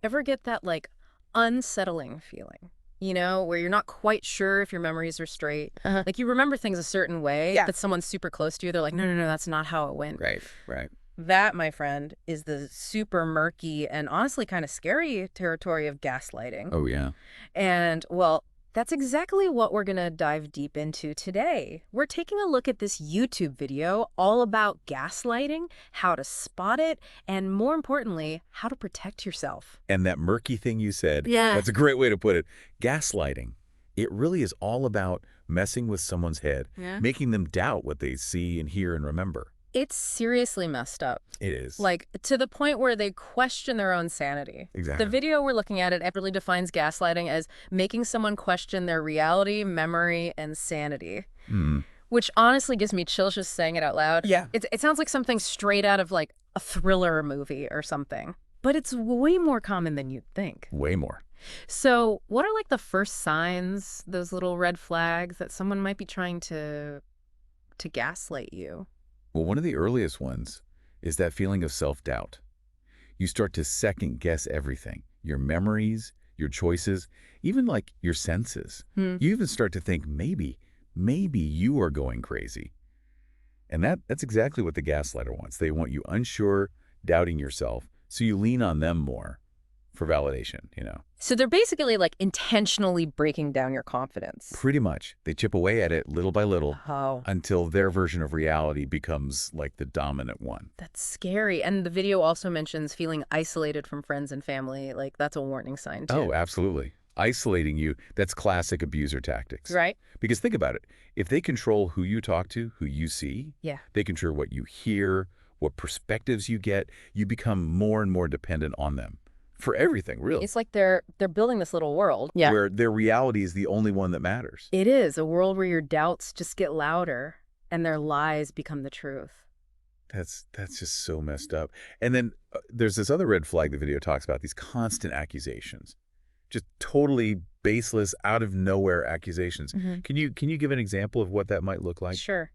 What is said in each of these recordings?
Ever get that, like, unsettling feeling? You know, where you're not quite sure if your memories are straight. Uh-huh. Like, you remember things a certain way, Yeah. but someone's super close to you, they're like, no, no, no, that's not how it went. Right, right. That, my friend, is the super murky and honestly kind of scary territory of gaslighting. Oh, yeah. And, well, that's exactly what we're going to dive deep into today. We're taking a look at this YouTube video all about gaslighting, how to spot it, and more importantly, how to protect yourself. And that murky thing you said, Yeah. that's a great way to put it. Gaslighting. It really is all about messing with someone's head, Yeah. making them doubt what they see and hear and remember. It's seriously messed up. It is. Like, to the point where they question their own sanity. Exactly. The video we're looking at, it really defines gaslighting as making someone question their reality, memory, and sanity. Which honestly gives me chills just saying it out loud. Yeah. It sounds like something straight out of, like, a thriller movie or something. But it's way more common than you'd think. Way more. So what are, like, the first signs, those little red flags that someone might be trying to gaslight you? Well, one of the earliest ones is that feeling of self-doubt. You start to second-guess everything. Your memories, your choices, even like your senses. You even start to think, maybe you are going crazy. And that's exactly what the gaslighter wants. They want you unsure, doubting yourself, so you lean on them more for validation, you know. So they're basically, like, intentionally breaking down your confidence. Pretty much. They chip away at it little by little Oh, until their version of reality becomes like the dominant one. that's scary. And the video also mentions feeling isolated from friends and family. Like, that's a warning sign, too. Oh, absolutely. Isolating you, that's classic abuser tactics. Right? Because think about it. If they control who you talk to, who you see, Yeah. they control what you hear, what perspectives you get, you become more and more dependent on them. For everything, really. It's like they're building this little world. Yeah. Where their reality is the only one that matters. It is a world where your doubts just get louder and their lies become the truth. That's just so messed up. And then there's this other red flag the video talks about, these constant accusations. Just totally baseless, out of nowhere accusations. Can you give an example of what that might look like? Sure.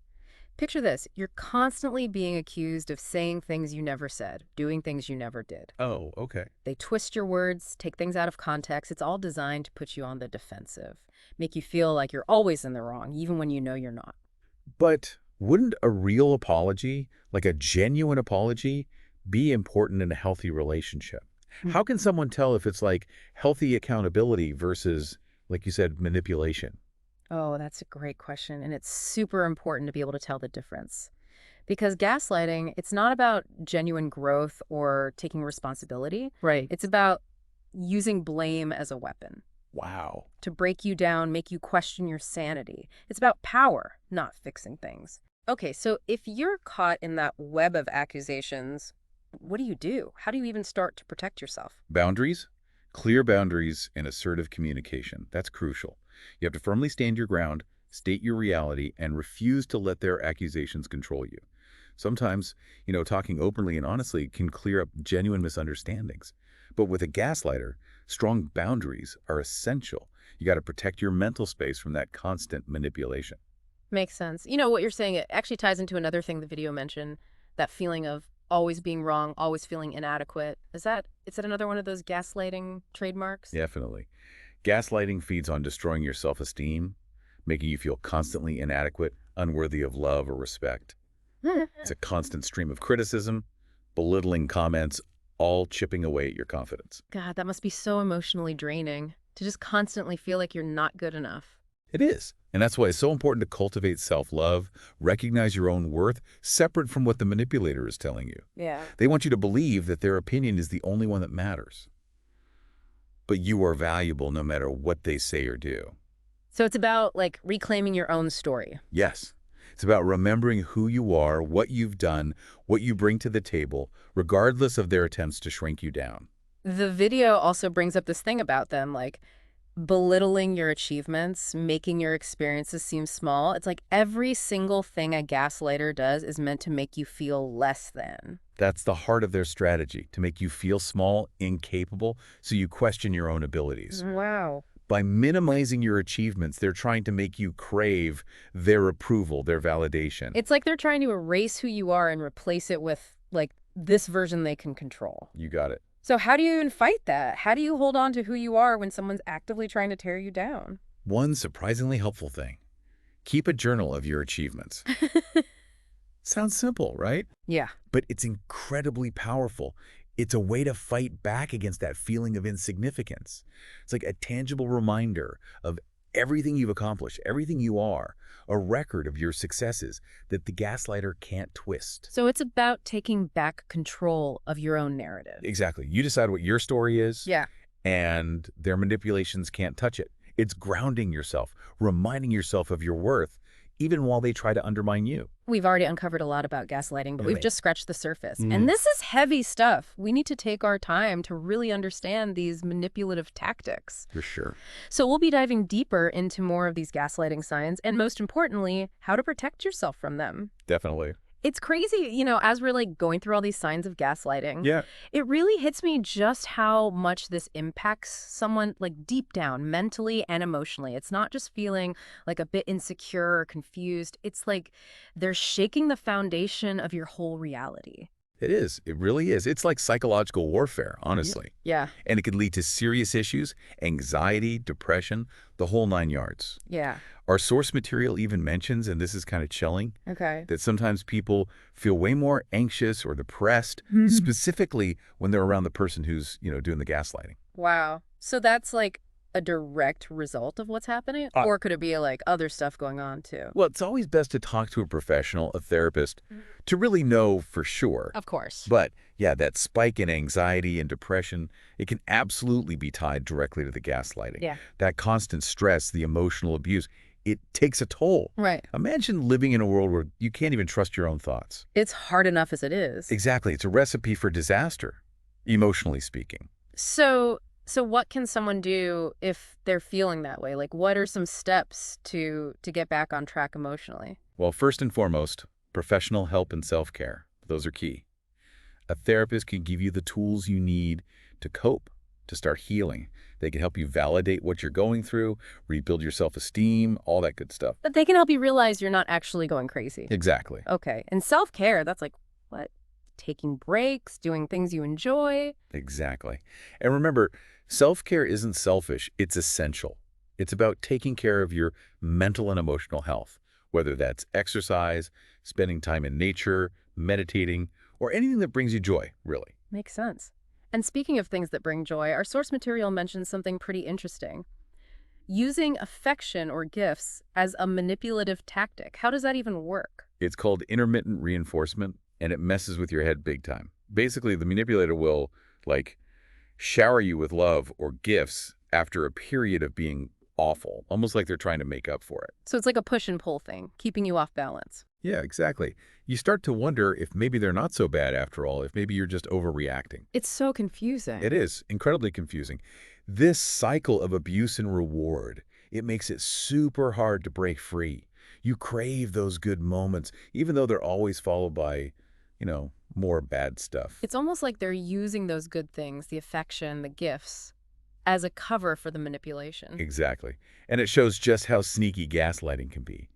Picture this. You're constantly being accused of saying things you never said, doing things you never did. Oh, okay. They twist your words, take things out of context. It's all designed to put you on the defensive, make you feel like you're always in the wrong, even when you know you're not. But wouldn't a real apology, like a genuine apology, be important in a healthy relationship? How can someone tell if it's like healthy accountability versus, like you said, manipulation? Oh, that's a great question. And it's super important to be able to tell the difference. Because gaslighting, it's not about genuine growth or taking responsibility. Right. It's about using blame as a weapon Wow. to break you down, make you question your sanity. It's about power, not fixing things. Okay, so if you're caught in that web of accusations, what do you do? How do you even start to protect yourself? Boundaries? Clear boundaries and assertive communication. That's crucial. You have to firmly stand your ground, state your reality, and refuse to let their accusations control you. Sometimes, talking openly and honestly can clear up genuine misunderstandings. But with a gaslighter, strong boundaries are essential. You got to protect your mental space from that constant manipulation. Makes sense. You know, what you're saying, it actually ties into another thing the video mentioned, that feeling of always being wrong, always feeling inadequate. Is that another one of those gaslighting trademarks? Definitely. Gaslighting feeds on destroying your self-esteem, making you feel constantly inadequate, unworthy of love or respect. It's a constant stream of criticism, belittling comments, all chipping away at your confidence. God, that must be so emotionally draining, to just constantly feel like you're not good enough. It is. And that's why it's so important to cultivate self-love, recognize your own worth, separate from what the manipulator is telling you. Yeah. They want you to believe that their opinion is the only one that matters. But you are valuable no matter what they say or do. So it's about, like, reclaiming your own story. Yes. It's about remembering who you are, what you've done, what you bring to the table, regardless of their attempts to shrink you down. The video also brings up this thing about them, like, belittling your achievements, making your experiences seem small. It's like every single thing a gaslighter does is meant to make you feel less than. That's the heart of their strategy, to make you feel small, incapable, so you question your own abilities. Wow. By minimizing your achievements, they're trying to make you crave their approval, their validation. It's like they're trying to erase who you are and replace it with, like, this version they can control. You got it. So how do you even fight that? How do you hold on to who you are when someone's actively trying to tear you down? One surprisingly helpful thing, keep a journal of your achievements. Sounds simple, right? Yeah. But it's incredibly powerful. It's a way to fight back against that feeling of insignificance. It's like a tangible reminder of everything you've accomplished, everything you are, a record of your successes that the gaslighter can't twist. So it's about taking back control of your own narrative. Exactly. You decide what your story is, Yeah. and their manipulations can't touch it. It's grounding yourself, reminding yourself of your worth, even while they try to undermine you. We've already uncovered a lot about gaslighting, but we've Really? just scratched the surface. And this is heavy stuff. We need to take our time to really understand these manipulative tactics. For sure. So we'll be diving deeper into more of these gaslighting signs and, most importantly, how to protect yourself from them. Definitely. It's crazy, as we're like going through all these signs of gaslighting, Yeah. it really hits me just how much this impacts someone like deep down, mentally and emotionally. It's not just feeling like a bit insecure or confused. It's like they're shaking the foundation of your whole reality. It is. It really is. It's like psychological warfare, honestly. Yeah. And it could lead to serious issues, anxiety, depression, the whole 9 yards. Yeah. Our source material even mentions, and this is kind of chilling, Okay. that sometimes people feel way more anxious or depressed, specifically when they're around the person who's, doing the gaslighting. Wow. So that's like a direct result of what's happening? Or could it be like other stuff going on too? Well, it's always best to talk to a professional, a therapist, to really know for sure. Of course. But yeah, that spike in anxiety and depression, it can absolutely be tied directly to the gaslighting. Yeah. That constant stress, the emotional abuse, it takes a toll. Right. Imagine living in a world where you can't even trust your own thoughts. It's hard enough as it is. Exactly. It's a recipe for disaster, emotionally speaking. So what can someone do if they're feeling that way? Like, what are some steps to get back on track emotionally? Well, first and foremost, professional help and self-care. Those are key. A therapist can give you the tools you need to cope, to start healing. They can help you validate what you're going through, rebuild your self-esteem, all that good stuff. But they can help you realize you're not actually going crazy. Exactly. Okay. And self-care, that's like, what? Taking breaks, doing things you enjoy. Exactly. And remember, self-care isn't selfish, it's essential. It's about taking care of your mental and emotional health, whether that's exercise, spending time in nature, meditating, or anything that brings you joy, really. Makes sense. And speaking of things that bring joy, our source material mentions something pretty interesting. Using affection or gifts as a manipulative tactic. How does that even work? It's called intermittent reinforcement, and it messes with your head big time. Basically, the manipulator will, shower you with love or gifts after a period of being awful, almost like they're trying to make up for it. So it's like a push and pull thing, keeping you off balance. Yeah, exactly. You start to wonder if maybe they're not so bad after all, if maybe you're just overreacting. It's so confusing. It is incredibly confusing. This cycle of abuse and reward, it makes it super hard to break free. You crave those good moments, even though they're always followed by, more bad stuff. It's almost like they're using those good things, the affection, the gifts, as a cover for the manipulation. Exactly. And it shows just how sneaky gaslighting can be.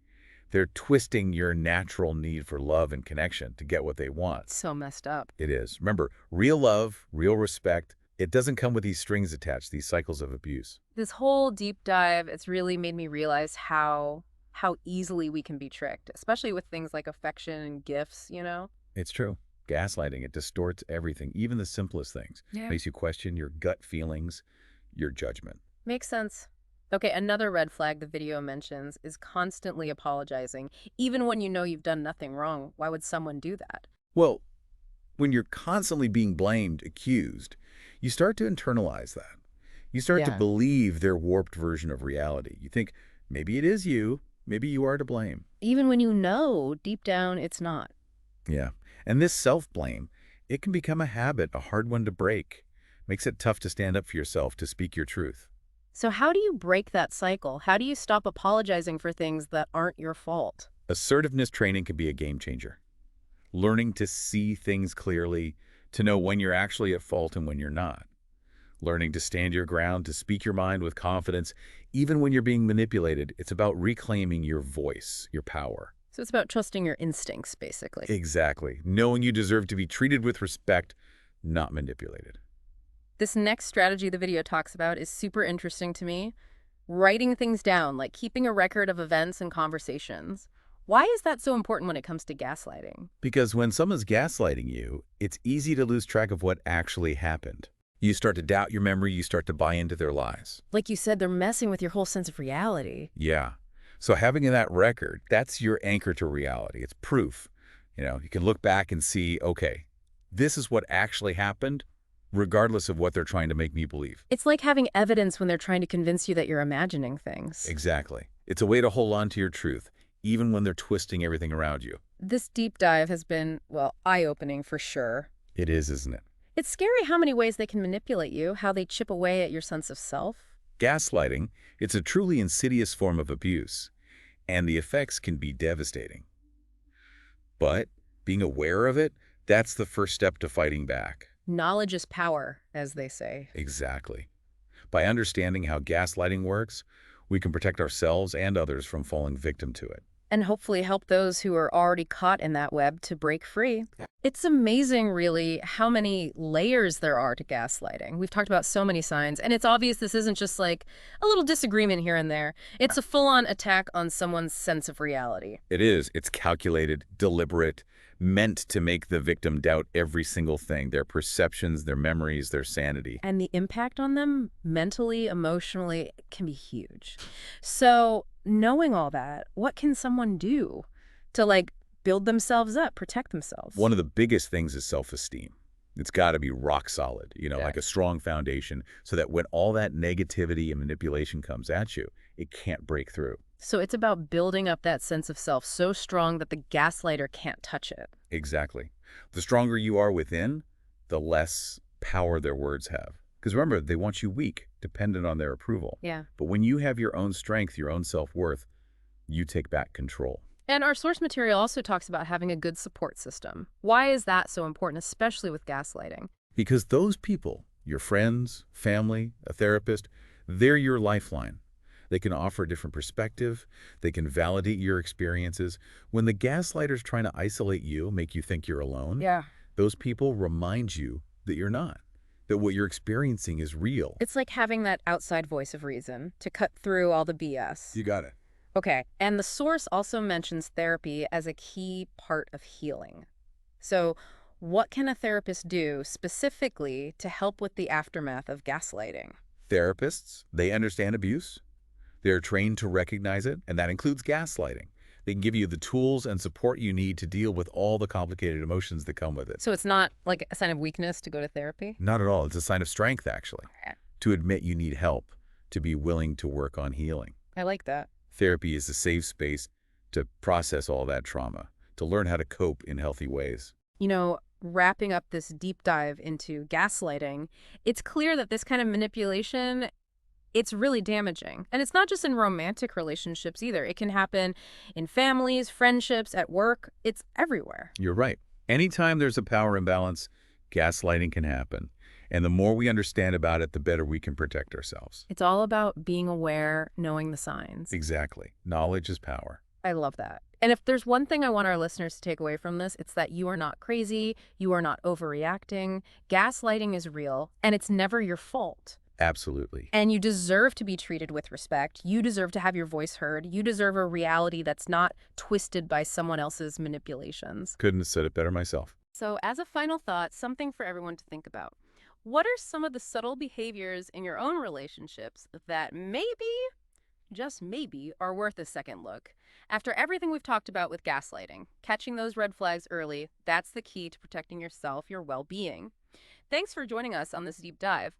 They're twisting your natural need for love and connection to get what they want. So messed up. It is. Remember, real love, real respect, it doesn't come with these strings attached, these cycles of abuse. This whole deep dive, it's really made me realize how easily we can be tricked, especially with things like affection and gifts. It's true. Gaslighting, it distorts everything, even the simplest things. Yeah. Makes you question your gut feelings, your judgment. Makes sense. Okay, another red flag the video mentions is constantly apologizing, even when you know you've done nothing wrong. Why would someone do that? Well, when you're constantly being blamed, accused, you start to internalize that. You start to Yeah. believe their warped version of reality. You think, maybe it is you, maybe you are to blame. Even when you know deep down it's not. Yeah. And this self-blame, it can become a habit, a hard one to break. Makes it tough to stand up for yourself, to speak your truth. So how do you break that cycle? How do you stop apologizing for things that aren't your fault? Assertiveness training can be a game changer. Learning to see things clearly, to know when you're actually at fault and when you're not. Learning to stand your ground, to speak your mind with confidence, even when you're being manipulated. It's about reclaiming your voice, your power. So it's about trusting your instincts, basically. Exactly. Knowing you deserve to be treated with respect, not manipulated. This next strategy the video talks about is super interesting to me. Writing things down, like keeping a record of events and conversations. Why is that so important when it comes to gaslighting? Because when someone's gaslighting you, it's easy to lose track of what actually happened. You start to doubt your memory, you start to buy into their lies. Like you said, they're messing with your whole sense of reality. Yeah. So having that record, that's your anchor to reality. It's proof. You can look back and see, okay, this is what actually happened, regardless of what they're trying to make me believe. It's like having evidence when they're trying to convince you that you're imagining things. Exactly. It's a way to hold on to your truth, even when they're twisting everything around you. This deep dive has been, well, eye-opening for sure. It is, isn't it? It's scary how many ways they can manipulate you, how they chip away at your sense of self. Gaslighting, it's a truly insidious form of abuse, and the effects can be devastating. But being aware of it, that's the first step to fighting back. Knowledge is power, as they say. Exactly. By understanding how gaslighting works, we can protect ourselves and others from falling victim to it. And hopefully help those who are already caught in that web to break free. It's amazing, really, how many layers there are to gaslighting. We've talked about so many signs, and it's obvious this isn't just like a little disagreement here and there. It's a full-on attack on someone's sense of reality. It is. It's calculated, deliberate, meant to make the victim doubt every single thing, their perceptions, their memories, their sanity. And the impact on them, mentally, emotionally, can be huge. So, knowing all that, what can someone do to, like, build themselves up, protect themselves? One of the biggest things is self-esteem. It's got to be rock solid, Yeah. like a strong foundation, so that when all that negativity and manipulation comes at you, it can't break through. So it's about building up that sense of self so strong that the gaslighter can't touch it. Exactly. The stronger you are within, the less power their words have. Because remember, they want you weak, dependent on their approval. Yeah. But when you have your own strength, your own self-worth, you take back control. And our source material also talks about having a good support system. Why is that so important, especially with gaslighting? Because those people, your friends, family, a therapist, they're your lifeline. They can offer a different perspective. They can validate your experiences. When the gaslighter's trying to isolate you, make you think you're alone, Yeah. those people remind you that you're not, that what you're experiencing is real. It's like having that outside voice of reason to cut through all the BS. You got it. Okay, and the source also mentions therapy as a key part of healing. So what can a therapist do specifically to help with the aftermath of gaslighting? Therapists, they understand abuse. They're trained to recognize it, and that includes gaslighting. They can give you the tools and support you need to deal with all the complicated emotions that come with it. So it's not like a sign of weakness to go to therapy? Not at all. It's a sign of strength, actually, Okay. to admit you need help, to be willing to work on healing. I like that. Therapy is a safe space to process all that trauma, to learn how to cope in healthy ways. Wrapping up this deep dive into gaslighting, it's clear that this kind of manipulation, it's really damaging. And it's not just in romantic relationships either. It can happen in families, friendships, at work. It's everywhere. You're right. Anytime there's a power imbalance, gaslighting can happen. And the more we understand about it, the better we can protect ourselves. It's all about being aware, knowing the signs. Exactly. Knowledge is power. I love that. And if there's one thing I want our listeners to take away from this, it's that you are not crazy, you are not overreacting. Gaslighting is real, and it's never your fault. Absolutely. And you deserve to be treated with respect. You deserve to have your voice heard. You deserve a reality that's not twisted by someone else's manipulations. Couldn't have said it better myself. So as a final thought, something for everyone to think about. What are some of the subtle behaviors in your own relationships that maybe, just maybe, are worth a second look? After everything we've talked about with gaslighting, catching those red flags early, that's the key to protecting yourself, your well-being. Thanks for joining us on this deep dive.